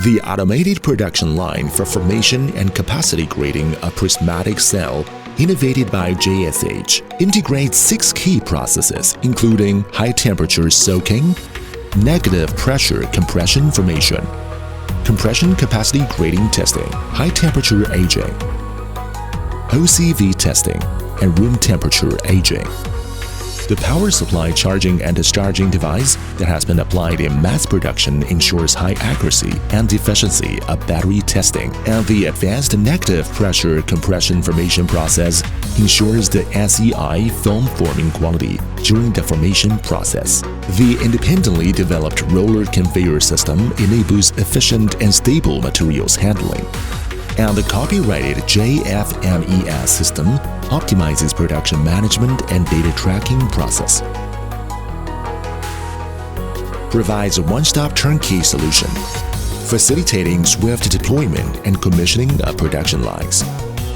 The automated production line for formation and capacity grading of prismatic cell, innovated by JSH, integrates 6 key processes, including high-temperature soaking, negative pressure compression formation, compression capacity grading testing, high-temperature aging, OCV testing, and room temperature aging. The power supply charging and discharging device that has been applied in mass production ensures high accuracy and efficiency of battery testing, and the advanced negative pressure compression formation process ensures the SEI film forming quality during the formation process. The independently developed roller conveyor system enables efficient and stable materials handling, and the copyrighted JFMES system optimizes production management and data tracking process. Provides a one-stop turnkey solution, facilitating swift deployment and commissioning of production lines,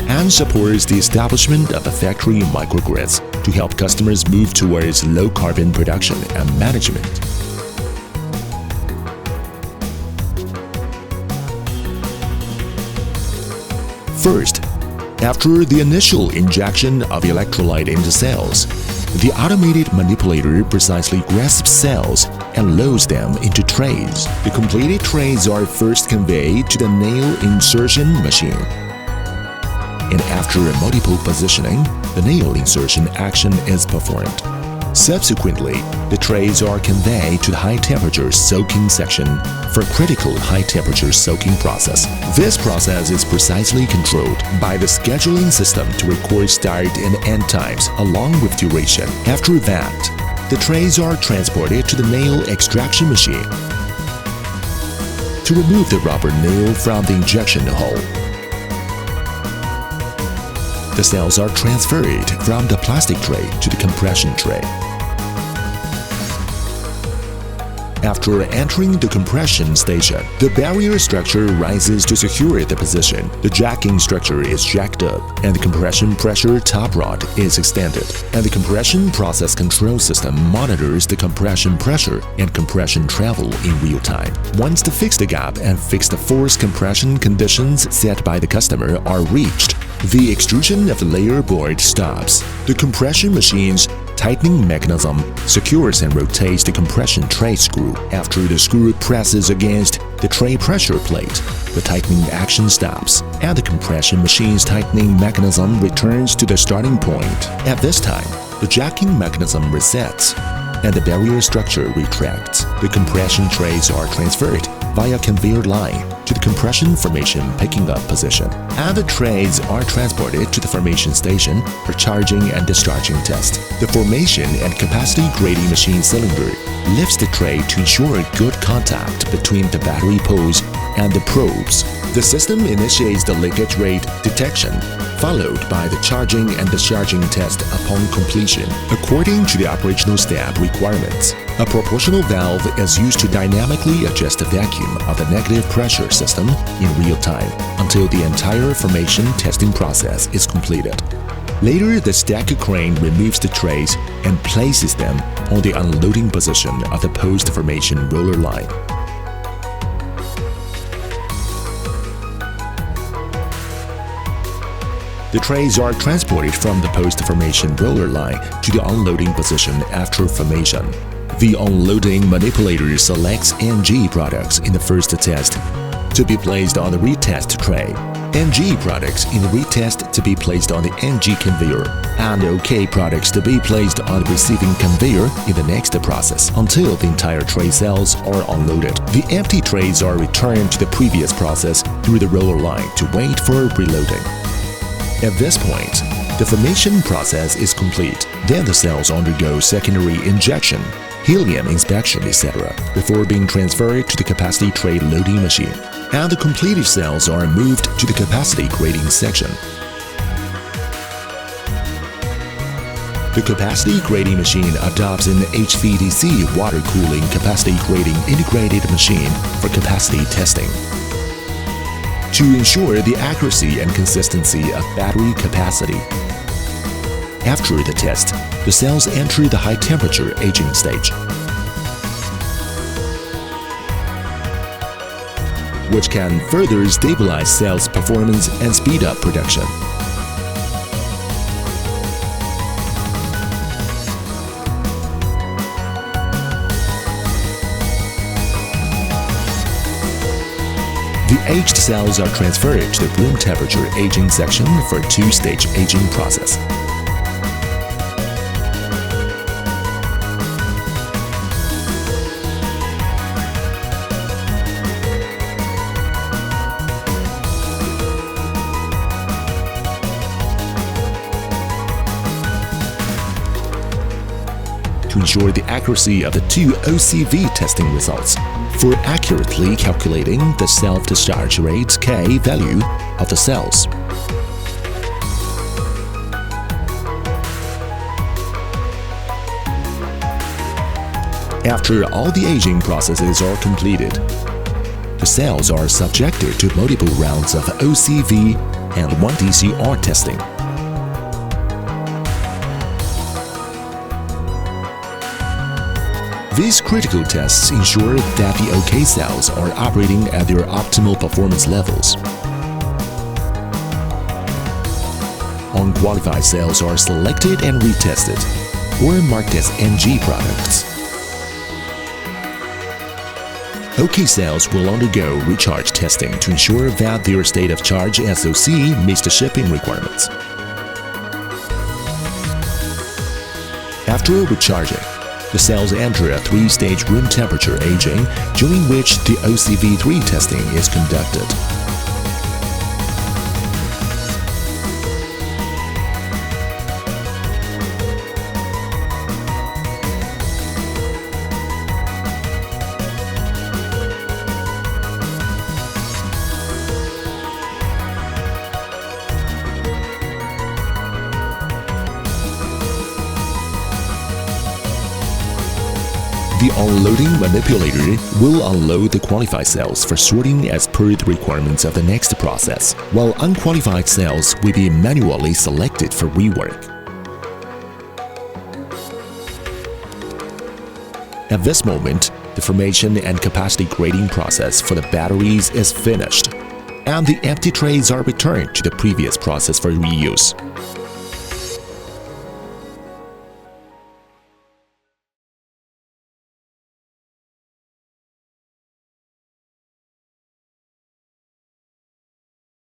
and supports the establishment of a factory microgrids to help customers move towards low-carbon production and management. First, after the initial injection of electrolyte into cells, the automated manipulator precisely grasps cells and loads them into trays. The completed trays are first conveyed to the nail insertion machine. And after multiple positioning, the nail insertion action is performed. Subsequently, the trays are conveyed to the high-temperature soaking section for critical high-temperature soaking process. This process is precisely controlled by the scheduling system to record start and end times along with duration. After that, the trays are transported to the nail extraction machine to remove the rubber nail from the injection hole. The cells are transferred from the plastic tray to the compression tray. After entering the compression station, the barrier structure rises to secure the position. The jacking structure is jacked up, and the compression pressure top rod is extended, and the compression process control system monitors the compression pressure and compression travel in real time. Once the fixed gap and fixed force compression conditions set by the customer are reached, the extrusion of the layer board stops. The compression machine's tightening mechanism secures and rotates the compression tray screw. After the screw presses against the tray pressure plate, the tightening action stops, and the compression machine's tightening mechanism returns to the starting point. At this time, the jacking mechanism resets, and the barrier structure retracts. The compression trays are transferred via conveyor line to the compression formation picking up position, and the trays are transported to the formation station for charging and discharging test. The formation and capacity grading machine cylinder lifts the tray to ensure good contact between the battery poles and the probes. The system initiates the leakage rate detection, followed by the charging and discharging test upon completion, according to the operational step requirements. A proportional valve is used to dynamically adjust the vacuum of the negative pressure system in real time until the entire formation testing process is completed. Later, the stacker crane removes the trays and places them on the unloading position of the post-formation roller line. The trays are transported from the post-formation roller line to the unloading position after formation. The unloading manipulator selects NG products in the first test to be placed on the retest tray, NG products in the retest to be placed on the NG conveyor, and OK products to be placed on the receiving conveyor in the next process until the entire tray cells are unloaded. The empty trays are returned to the previous process through the roller line to wait for reloading. At this point, the formation process is complete. Then the cells undergo secondary injection, helium inspection, etc. before being transferred to the capacity tray loading machine, and the completed cells are moved to the capacity grading section. The capacity grading machine adopts an HVDC water cooling capacity grading integrated machine for capacity testing to ensure the accuracy and consistency of battery capacity. After the test, the cells enter the high-temperature aging stage. which can further stabilize cells' performance and speed up production. The aged cells are transferred to the room temperature aging section for a two-stage aging process. To ensure the accuracy of the two OCV testing results, for accurately calculating the self-discharge rate K value of the cells. After all the aging processes are completed, the cells are subjected to multiple rounds of OCV and 1-DCR testing. These critical tests ensure that the OK cells are operating at their optimal performance levels. Unqualified cells are selected and retested, or marked as NG products. OK cells will undergo recharge testing to ensure that their state of charge SOC meets the shipping requirements. After recharging, the cells enter a three-stage room temperature aging, during which the OCV3 testing is conducted. The unloading manipulator will unload the qualified cells for sorting as per the requirements of the next process, while unqualified cells will be manually selected for rework. At this moment, the formation and capacity grading process for the batteries is finished, and the empty trays are returned to the previous process for reuse.